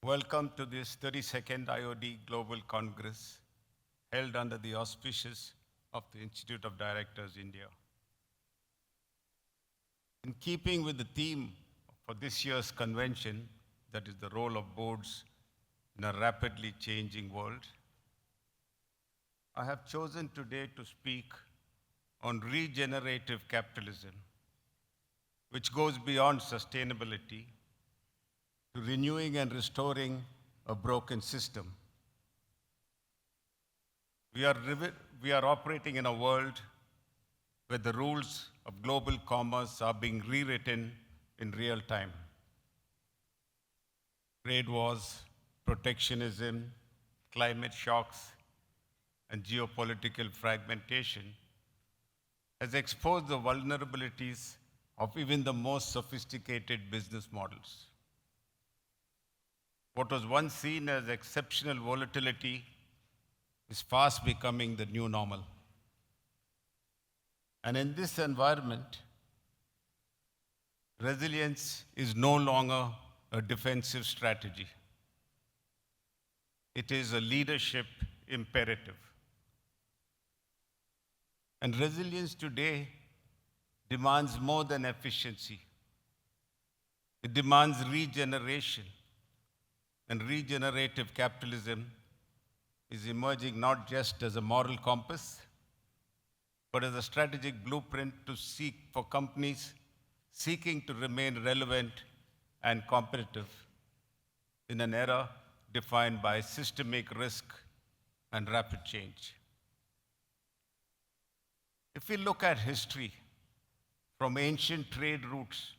Welcome to this 32nd IOD Global Congress held under the auspices of the Institute of Directors, India. In keeping with the theme for this year's convention, that is the role of boards in a rapidly changing world, I have chosen today to speak on regenerative capitalism, which goes beyond sustainability to renewing and restoring a broken system. We are operating in a world where the rules of global commerce are being rewritten in real time. Trade wars, protectionism, climate shocks, and geopolitical fragmentation has exposed the vulnerabilities of even the most sophisticated business models. What was once seen as exceptional volatility is fast becoming the new normal. And in this environment, resilience is no longer a defensive strategy. It is a leadership imperative. And resilience today demands more than efficiency. It demands regeneration. And regenerative capitalism is emerging not just as a moral compass, but as a strategic blueprint to seek for companies seeking to remain relevant and competitive in an era defined by systemic risk and rapid change. If we look at history, from ancient trade routes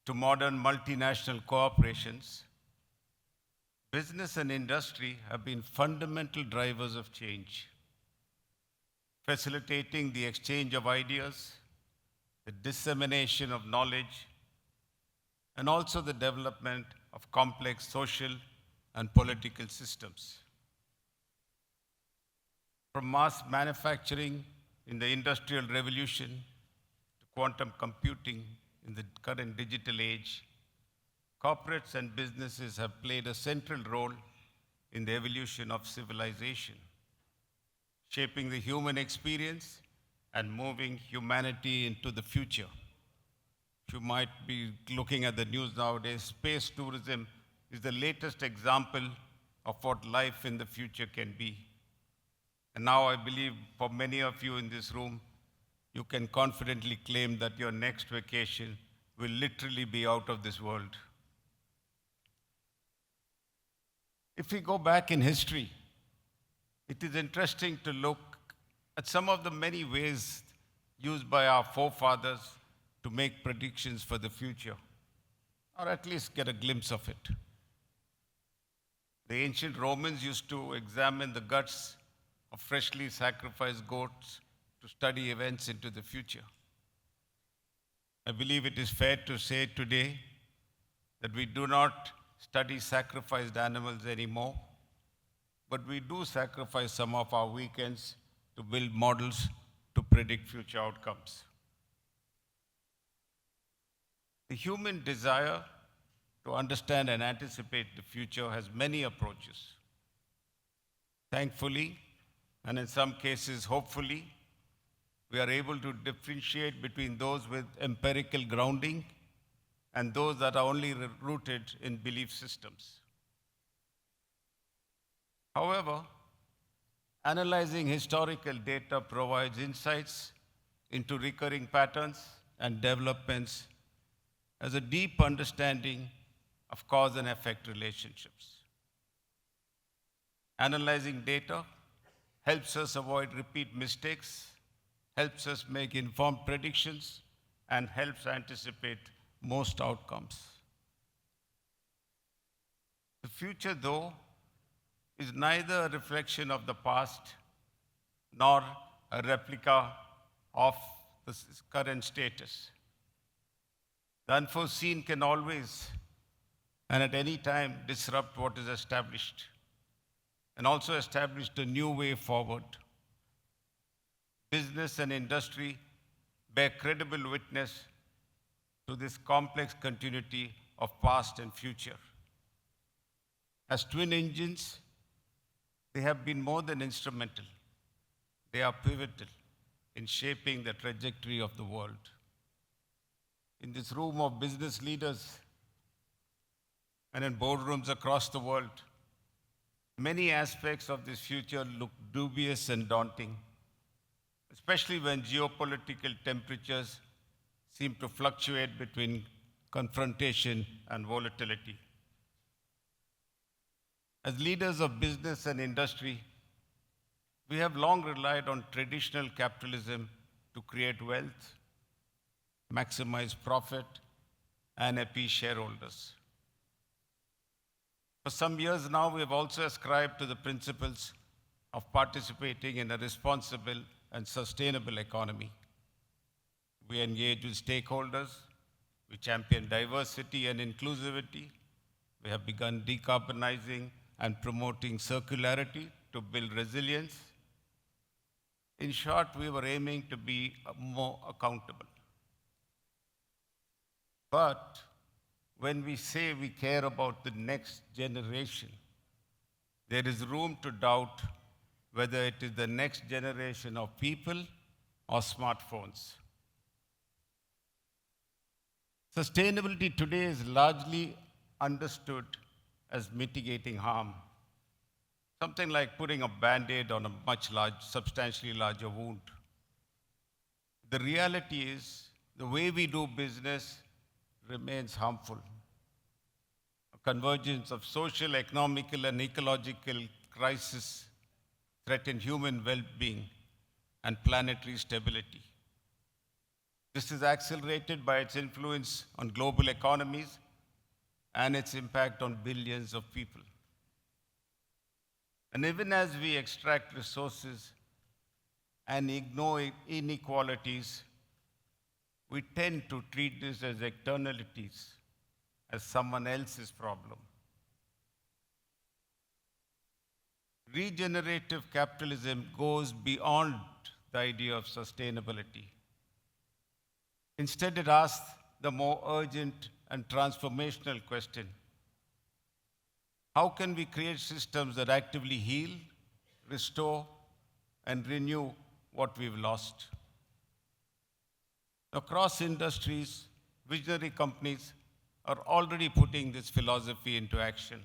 to modern multinational corporations, business and industry have been fundamental drivers of change, facilitating the exchange of ideas, the dissemination of knowledge, and also the development of complex social and political systems. From mass manufacturing in the Industrial Revolution to quantum computing in the current digital age, corporates and businesses have played a central role in the evolution of civilization, shaping the human experience and moving humanity into the future. You might be looking at the news nowadays. Space tourism is the latest example of what life in the future can be. And now I believe for many of you in this room, you can confidently claim that your next vacation will literally be out of this world. If we go back in history, it is interesting to look at some of the many ways used by our forefathers to make predictions for the future, or at least get a glimpse of it. The ancient Romans used to examine the guts of freshly sacrificed goats to study events into the future. I believe it is fair to say today that we do not study sacrificed animals anymore, but we do sacrifice some of our weekends to build models to predict future outcomes. The human desire to understand and anticipate the future has many approaches. Thankfully, and in some cases hopefully, we are able to differentiate between those with empirical grounding and those that are only rooted in belief systems. However, analyzing historical data provides insights into recurring patterns and developments as a deep understanding of cause and effect relationships. Analyzing data helps us avoid repeat mistakes, helps us make informed predictions, and helps anticipate most outcomes. The future, though, is neither a reflection of the past nor a replica of the current status. The unforeseen can always and at any time disrupt what is established and also establish a new way forward. Business and industry bear credible witness to this complex continuity of past and future. As twin engines, they have been more than instrumental. They are pivotal in shaping the trajectory of the world. In this room of business leaders and in boardrooms across the world, many aspects of this future look dubious and daunting, especially when geopolitical temperatures seem to fluctuate between confrontation and volatility. As leaders of business and industry, we have long relied on traditional capitalism to create wealth, maximize profit, and appease shareholders. For some years now, we have also ascribed to the principles of participating in a responsible and sustainable economy. We engage with stakeholders, we champion diversity and inclusivity, we have begun decarbonizing and promoting circularity to build resilience. In short, we were aiming to be more accountable. But when we say we care about the next generation, there is room to doubt whether it is the next generation of people or smartphones. Sustainability today is largely understood as mitigating harm, something like putting a Band-Aid on a substantially larger wound. The reality is, the way we do business remains harmful. A convergence of social, economical, and ecological crises threaten human well-being and planetary stability. This is accelerated by its influence on global economies and its impact on billions of people. And even as we extract resources and ignore inequalities, we tend to treat this as externalities, as someone else's problem. Regenerative capitalism goes beyond the idea of sustainability. Instead, it asks the more urgent and transformational question: how can we create systems that actively heal, restore, and renew what we've lost? Across industries, visionary companies are already putting this philosophy into action.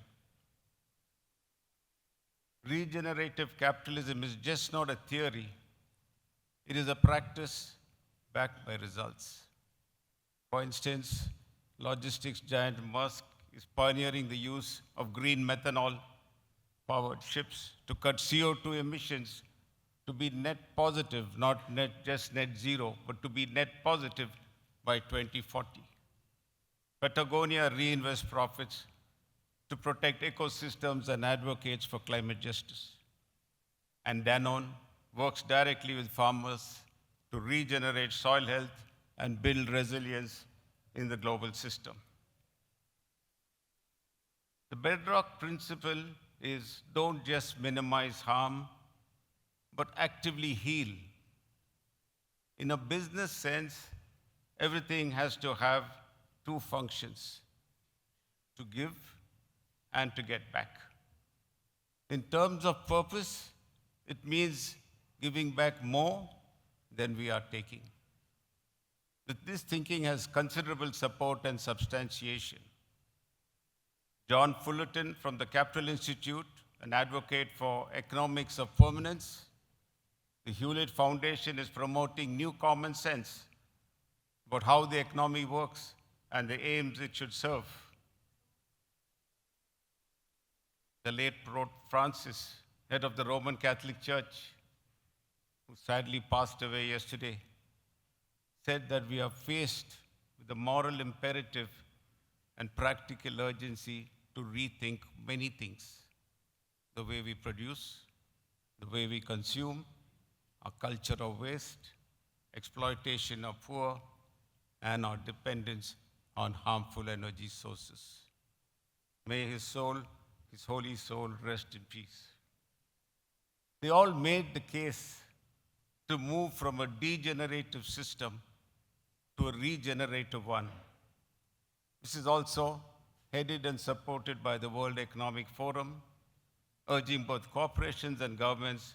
Regenerative capitalism is just not a theory, it is a practice backed by results. For instance, logistics giant Maersk is pioneering the use of green methanol-powered ships to cut CO2 emissions to be net positive, not just net zero, but to be net positive by 2040. Patagonia reinvests profits to protect ecosystems and advocates for climate justice. And Danone works directly with farmers to regenerate soil health and build resilience in the global system. The bedrock principle is don't just minimize harm, but actively heal. In a business sense, everything has to have two functions: to give and to get back. In terms of purpose, it means giving back more than we are taking. This thinking has considerable support and substantiation. John Fullerton from the Capital Institute, an advocate for economics of permanence, the Hewlett Foundation is promoting new common sense about how the economy works and the aims it should serve. The late Pope Francis, head of the Roman Catholic Church, who sadly passed away yesterday, said that we are faced with the moral imperative and practical urgency to rethink many things: the way we produce, the way we consume, our culture of waste, exploitation of poor, and our dependence on harmful energy sources. May his soul, his holy soul, rest in peace. They all made the case to move from a degenerative system to a regenerative one. This is also headed and supported by the World Economic Forum, urging both corporations and governments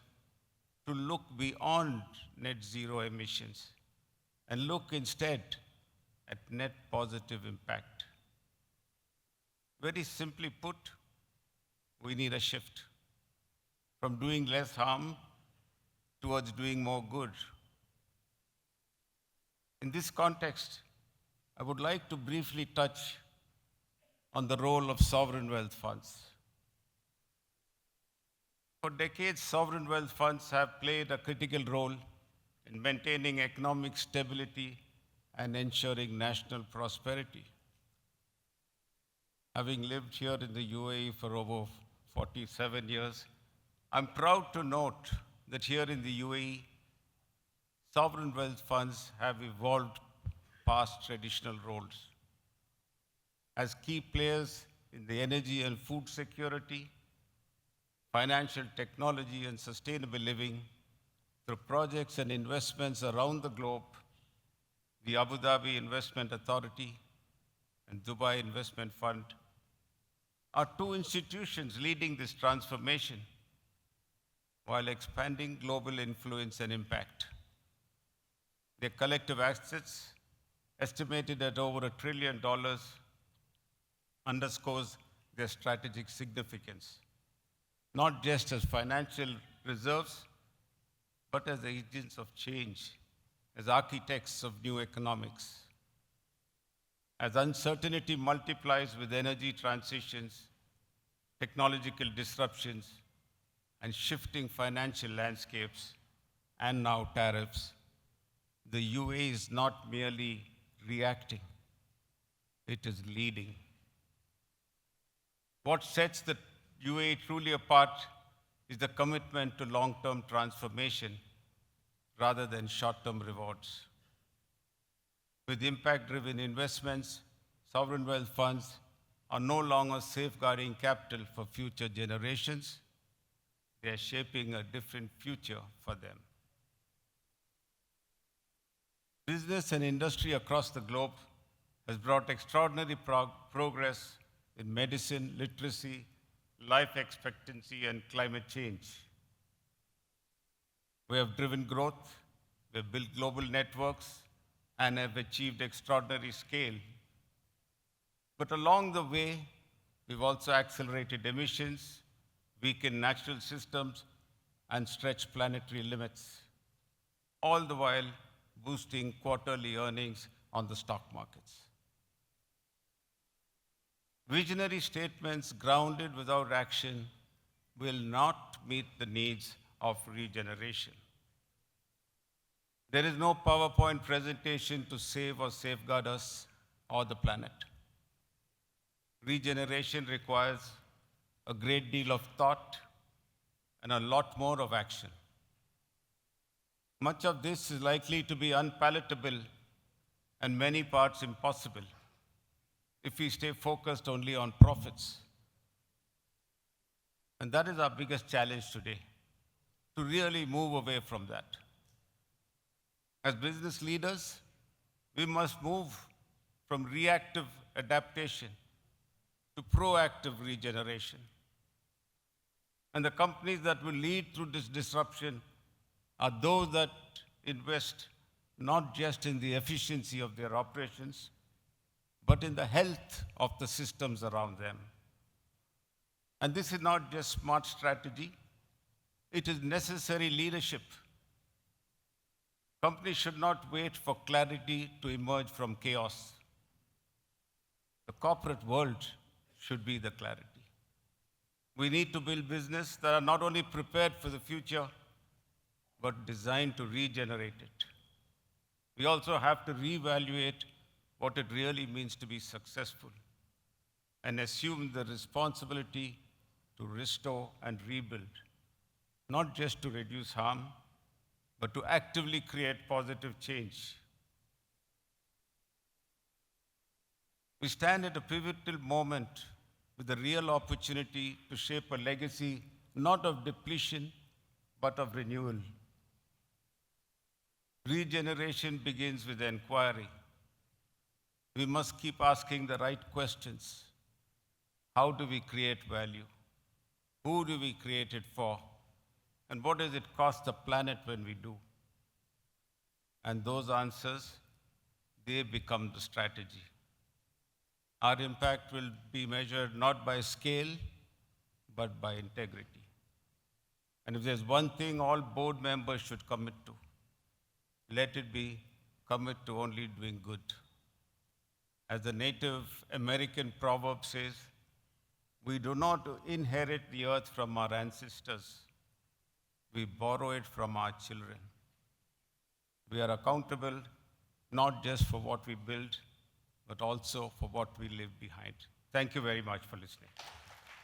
to look beyond net zero emissions and look instead at net positive impact. Very simply put, we need a shift from doing less harm towards doing more good. In this context, I would like to briefly touch on the role of sovereign wealth funds. For decades, sovereign wealth funds have played a critical role in maintaining economic stability and ensuring national prosperity. Having lived here in the UAE for over 47 years, I'm proud to note that here in the UAE, sovereign wealth funds have evolved past traditional roles. As key players in the energy and food security, financial technology and sustainable living, through projects and investments around the globe, the Abu Dhabi Investment Authority and Dubai Investment Fund are two institutions leading this transformation while expanding global influence and impact. Their collective assets, estimated at over $1 trillion, underscores their strategic significance, not just as financial reserves, but as agents of change, as architects of new economics. As uncertainty multiplies with energy transitions, technological disruptions, and shifting financial landscapes, and now tariffs, the UAE is not merely reacting, it is leading. What sets the UAE truly apart is the commitment to long-term transformation rather than short-term rewards. With impact-driven investments, sovereign wealth funds are no longer safeguarding capital for future generations. They are shaping a different future for them. Business and industry across the globe has brought extraordinary progress in medicine, literacy, life expectancy, and climate change. We have driven growth, we have built global networks, and have achieved extraordinary scale. But along the way, we've also accelerated emissions, weakened natural systems, and stretched planetary limits, all the while boosting quarterly earnings on the stock markets. Visionary statements grounded without action will not meet the needs of regeneration. There is no PowerPoint presentation to save or safeguard us or the planet. Regeneration requires a great deal of thought and a lot more of action. Much of this is likely to be unpalatable and many parts impossible if we stay focused only on profits. And that is our biggest challenge today, to really move away from that. As business leaders, we must move from reactive adaptation to proactive regeneration. And the companies that will lead through this disruption are those that invest not just in the efficiency of their operations, but in the health of the systems around them. And this is not just smart strategy, it is necessary leadership. Companies should not wait for clarity to emerge from chaos. The corporate world should be the clarity. We need to build business that are not only prepared for the future, but designed to regenerate it. We also have to reevaluate what it really means to be successful and assume the responsibility to restore and rebuild, not just to reduce harm, but to actively create positive change. We stand at a pivotal moment with a real opportunity to shape a legacy not of depletion, but of renewal. Regeneration begins with inquiry. We must keep asking the right questions. How do we create value? Who do we create it for? And what does it cost the planet when we do? And those answers, they become the strategy. Our impact will be measured not by scale, but by integrity. And if there's one thing all board members should commit to, let it be commit to only doing good. As the Native American proverb says, we do not inherit the earth from our ancestors. We borrow it from our children. We are accountable not just for what we build, but also for what we leave behind. Thank you very much for listening.